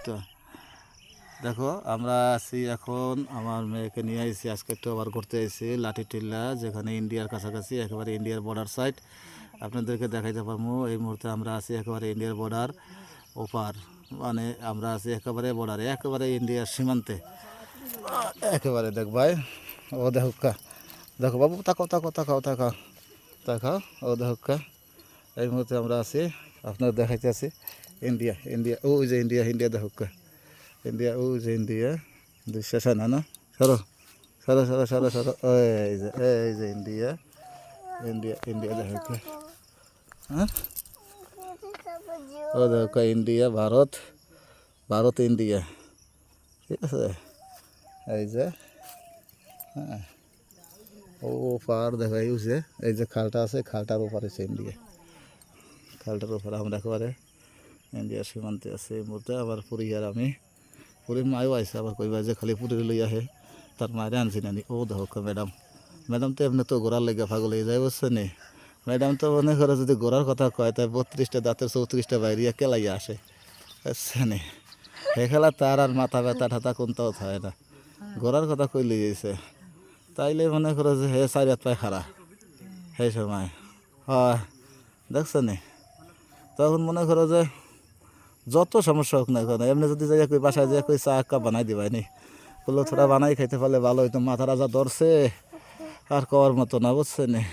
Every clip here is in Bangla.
তো দেখো আমরা আছি এখন, আমার মেয়েকে নিয়ে আইছি আজকে একটু আবার ঘুরতে আইছি লাঠি টিল্লা, যেখানে ইন্ডিয়ার কাছাকাছি, একেবারে ইন্ডিয়ার বর্ডার সাইড। আপনাদেরকে দেখাইতে পারবো এই মুহূর্তে আমরা আছি একেবারে ইন্ডিয়ার বর্ডার ওপার, মানে আমরা আছি একেবারে বর্ডারে, একেবারে ইন্ডিয়ার সীমান্তে একেবারে। দেখ ভাই, ও দেখো, দেখো বাবু, তাকাও তাকাও তাকাও তাকাও তাকাও, ও দেখো, এই মুহূর্তে আমরা আছি, আপনার দেখাইতে আছি ইন্ডিয়া। ইন্ডিয়া ও যে ইন্ডিয়া, ইন্ডিয়া দেখো, ইন্ডিয়া ও যে ইন্ডিয়া, শেষ না না, সরো সরো সরো সরো সরো, এই যে ইন্ডিয়া, ইন্ডিয়া ইন্ডিয়া দেখো, হ্যাঁ ও দেখো ইন্ডিয়া, ভারত, ভারত ইন্ডিয়া, ঠিক আছে। এই যে হ্যাঁ, ও পার দেখা যে এই যে খালটা আছে, খালটার উপরে আছে ইন্ডিয়া, খালটার উপরে আমরা একেবারে ইন্ডিয়ার সীমান্তে আছে এই মুহূর্তে। আবার পুরী আর আমি, পুরীর মায়ও আইসে, আবার কইবা যে খালি পুরীর লই আহে, তার মায়ের আনছি নানি। ও দেখো ম্যাডাম, ম্যাডাম তো এমনি তো ঘোরার লেগে পাগল হয়ে যায়, বুঝছে নি। ম্যাডাম তো মনে করে যদি ঘোরার কথা কয়, তাই 32টা দাঁতের 34টা বাইরিয়া কেলাইয়া আসে, বুঝছে নি। হে খেলা তার আর মাথা ব্যথা ঠাতা কোনটাও থাকে না, ঘোরার কথা কইলে গেছে, তাইলে মনে করো যে হে 4 হাত পায়ে খাড়া সেই সময় হয়, দেখছো নি। তখন মনে করো যে যত সমস্যা হোক না কেন, এমনি যদি যাই কই বাসায় যাই কই চা এক কাপ বানাই দিবাই নি, বললো থোড়া বানাই খাইতে পারলে ভালো হইতো, মাথা রাজা ধরছে আর কওয়ার মতো না, বুঝছে নি।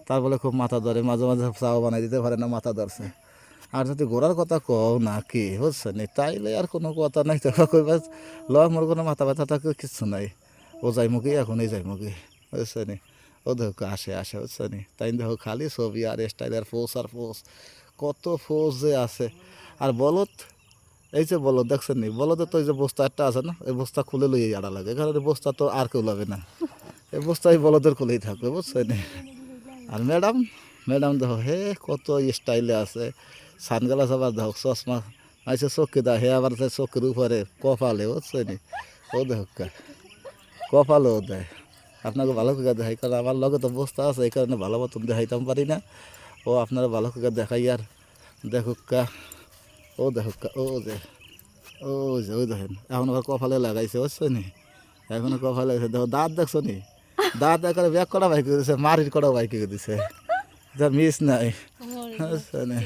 তার বলে খুব মাথা ধরে, মাঝে মাঝে চাও বানাই দিতে পারে না, মাথা ধরছে। আর যদি ঘোরার কথা কও না কি, বুঝছে নি, তাইলে আর কোনো কথা নাই। তো কইবা ল মোর কোনো মাথা ব্যথা থাকে কিচ্ছু নাই, ও যাই মুখি এখনই যাই মুখি, বুঝছে নি। ও দেখো আসে আসে, বুঝছে নি। তাই দেখো খালি ছবি আর স্টাইল আর ফোস আর ফোস, কত ফোস যে আছে। আর বলত, এই যে বলদ দেখছেন নি, বলদের তো এই যে বস্তা একটা আছে না, এই বস্তা খুলে লইয়ে আড়া লাগে, কারণ এই বস্তা তো আর কেউ লাবে না, এই বস্তা এই বলদের খুলেই থাকবে, বুঝছেন। আর ম্যাডাম, ম্যাডাম দেখো হে কত স্টাইলে আছে, সানগ্লাস আবার দেখো, চশমা আইসে চোখে দা, হে আবার চোখের উপরে কপালে, বুঝছেন। ও দেখো কপালেও দেয়, আপনাকে ভালো করে দেখাই, কারণ আমার লগে তো বস্তা আছে, এই কারণে ভালো মতন দেখাইতাম পারি না। ও আপনারা ভালো করে দেখাই আর দেখুকা, ও দেখুকা, ও যে ও যে ওই দেখেন এখন আবার কপালে লাগাইছে, বুঝছো নি, এখনো কপালে দেখো, দাঁত দেখছো নি, দাঁত একেবারে ব্যাগ করা বাইকে দিছে, মারির করা বাইকে দিছে, যা মিস নাই, বুঝছো নি।